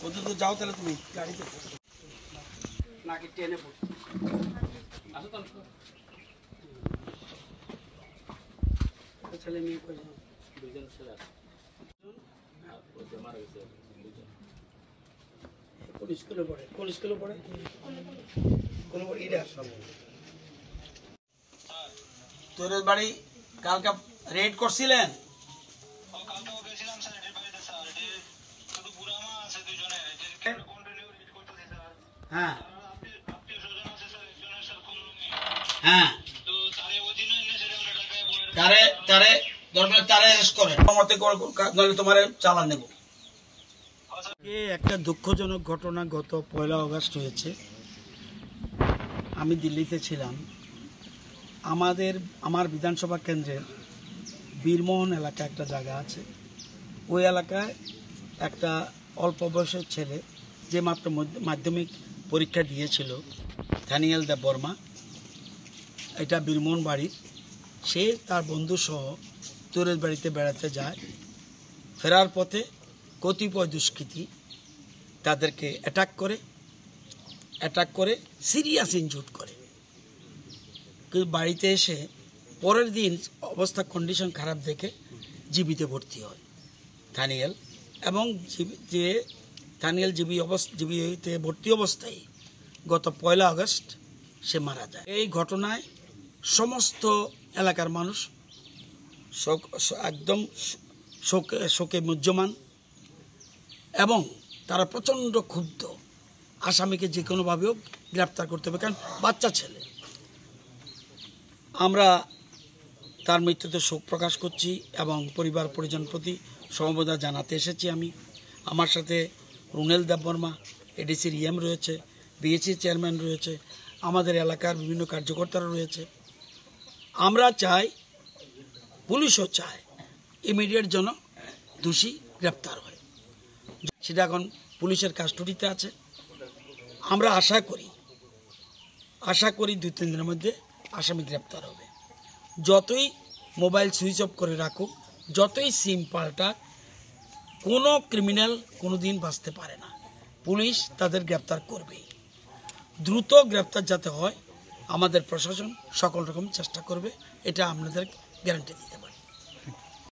কত যাও তাহলে তুমি গাড়িতে নাকি ট্রেনে ছেলে মেয়ে কয়জন? দুজন ছেলে আছে। কোন স্কুলে পড়ে? কোন স্কুলে পড়ে? তোর বাড়ি কালকে রেড করছিলেন? হ্যাঁ হ্যাঁ তারে দরকার তারে অ্যারেস্ট করেন, তোমার চালান নেব। একটা দুঃখজনক ঘটনা গত 1 আগস্ট হয়েছে। আমি দিল্লিতে ছিলাম। আমার বিধানসভা কেন্দ্রের বীরমোহন এলাকা একটা জায়গা আছে। ওই এলাকায় একটা অল্প বয়সের ছেলে যে মাত্র মাধ্যমিক পরীক্ষা দিয়েছিল, দানিয়েল দেববর্মা, এটা বীরমোহন বাড়ির। সে তার বন্ধু সহ তোরের বাড়িতে বেড়াতে যায়। ফেরার পথে কতিপয় দুষ্কৃতী তাদেরকে অ্যাটাক করে সিরিয়াস ইনজুর্ড করে। কিন্তু বাড়িতে এসে পরের দিন অবস্থা কন্ডিশন খারাপ দেখে জীবিতে ভর্তি হয় দানিয়েল, এবং যে দানিয়েল জীবিতে ভর্তি অবস্থায় গত 1 আগস্ট সে মারা যায়। এই ঘটনায় সমস্ত এলাকার মানুষ একদম শোকে মুহ্যমান এবং তারা প্রচণ্ড ক্ষুব্ধ। আসামিকে যে কোনোভাবেও গ্রেপ্তার করতে হবে, কারণ বাচ্চা ছেলে। আমরা তার মৃত্যুতে শোক প্রকাশ করছি এবং পরিবার পরিজন প্রতি সমবেদনা জানাতে এসেছি। আমার সাথে রুনেল দেববর্মা, এডিসির ইএম রয়েছে, বিএসসি চেয়ারম্যান রয়েছে, আমাদের এলাকার বিভিন্ন কার্যকর্তারা রয়েছে। আমরা চাই, পুলিশও চায়, ইমিডিয়েট যেন দোষী গ্রেপ্তার হয়। সেটা এখন পুলিশের কাস্টডিতে আছে। আমরা আশা করি 2-3 দিনের মধ্যে আসামি গ্রেপ্তার হবে। যতই মোবাইল সুইচ অফ করে রাখুক, যতই সিম পাল্টাক, কোনো ক্রিমিনাল কোনো দিন বাঁচতে পারে না। পুলিশ তাদের গ্রেপ্তার করবেই। দ্রুত গ্রেপ্তার যাতে হয়, আমাদের প্রশাসন সকল রকম চেষ্টা করবে, এটা আপনাদের গ্যারান্টি দিতে পারি।